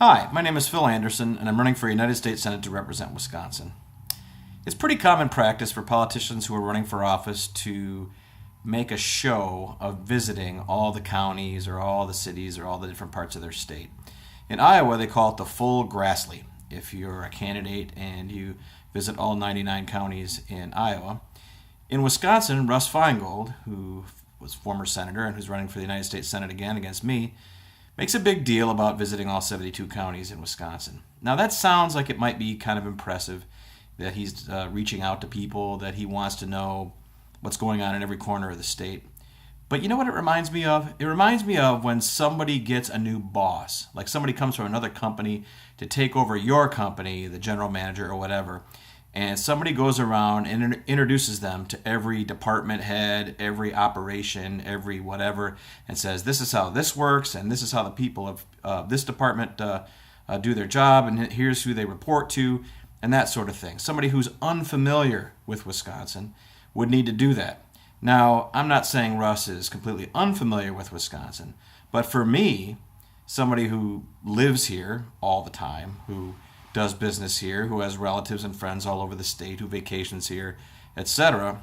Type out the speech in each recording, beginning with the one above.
Hi, my name is Phil Anderson, and I'm running for United States Senate to represent Wisconsin. It's pretty common practice for politicians who are running for office to make a show of visiting all the counties or all the cities or all the different parts of their state. In Iowa, they call it the full Grassley. If you're a candidate and you visit all 99 counties in Iowa. In Wisconsin, Russ Feingold, who was former senator and who's running for the United States Senate again against me, makes a big deal about visiting all 72 counties in Wisconsin. Now that sounds like it might be kind of impressive, that he's reaching out to people, that he wants to know what's going on in every corner of the state. But you know what it reminds me of? It reminds me of when somebody gets a new boss, like somebody comes from another company to take over your company, the general manager or whatever, and somebody goes around and introduces them to every department head, every operation, every whatever, and says, this is how this works, and this is how the people of this department do their job, and here's who they report to, and that sort of thing. Somebody who's unfamiliar with Wisconsin would need to do that. Now, I'm not saying Russ is completely unfamiliar with Wisconsin, but for me, somebody who lives here all the time, who does business here, who has relatives and friends all over the state, who vacations here, etc.,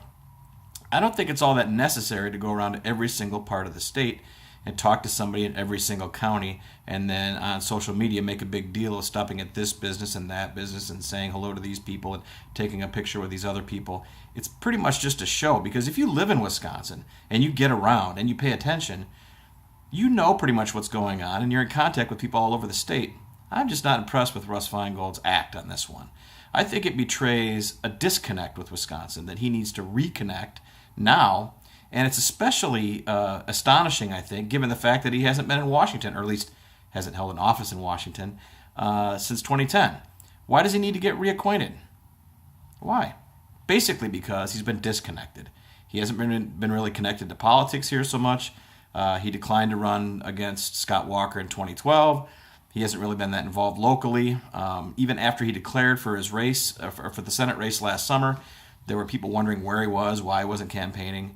I don't think it's all that necessary to go around to every single part of the state and talk to somebody in every single county and then on social media make a big deal of stopping at this business and that business and saying hello to these people and taking a picture with these other people. It's pretty much just a show, because if you live in Wisconsin and you get around and you pay attention, you know pretty much what's going on and you're in contact with people all over the state. I'm just not impressed with Russ Feingold's act on this one. I think it betrays a disconnect with Wisconsin that he needs to reconnect now. And it's especially astonishing, I think, given the fact that he hasn't been in Washington, or at least hasn't held an office in Washington, since 2010. Why does he need to get reacquainted? Why? Basically because he's been disconnected. He hasn't been really connected to politics here so much. He declined to run against Scott Walker in 2012. He hasn't really been that involved locally. Even after he declared for his race, for the Senate race last summer, there were people wondering where he was, why he wasn't campaigning.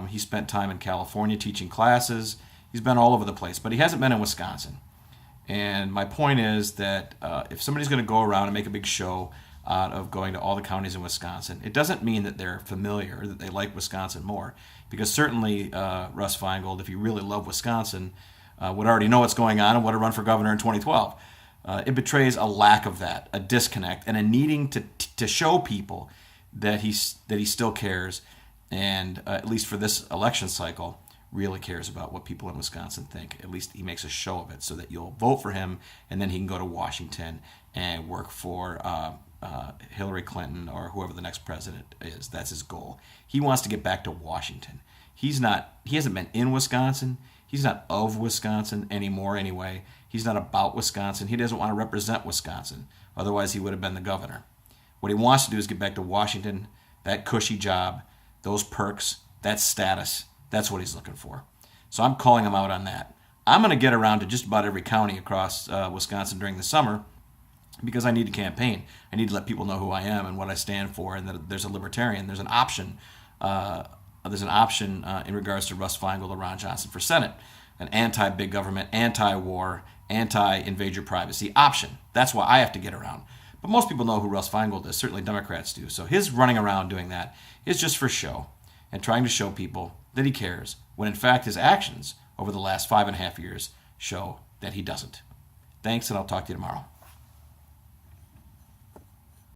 He spent time in California teaching classes. He's been all over the place, but he hasn't been in Wisconsin. And my point is that if somebody's going to go around and make a big show out of going to all the counties in Wisconsin, it doesn't mean that they're familiar or that they like Wisconsin more. Because certainly Russ Feingold, if you really love Wisconsin, would already know what's going on and would have run for governor in 2012. It betrays a lack of that, a disconnect, and a needing to show people that he still cares, and at least for this election cycle, really cares about what people in Wisconsin think. At least he makes a show of it so that you'll vote for him, and then he can go to Washington and work for Hillary Clinton or whoever the next president is. That's his goal. He wants to get back to Washington. He hasn't been in Wisconsin. He's not of Wisconsin anymore anyway. He's not about Wisconsin. He doesn't want to represent Wisconsin. Otherwise, he would have been the governor. What he wants to do is get back to Washington, that cushy job, those perks, that status. That's what he's looking for. So I'm calling him out on that. I'm going to get around to just about every county across Wisconsin during the summer because I need to campaign. I need to let people know who I am and what I stand for, and that there's a libertarian. There's an option. In regards to Russ Feingold or Ron Johnson for Senate. An anti-big government, anti-war, anti-invade your privacy option. That's why I have to get around. But most people know who Russ Feingold is. Certainly Democrats do. So his running around doing that is just for show and trying to show people that he cares, when in fact his actions over the last 5.5 years show that he doesn't. Thanks, and I'll talk to you tomorrow.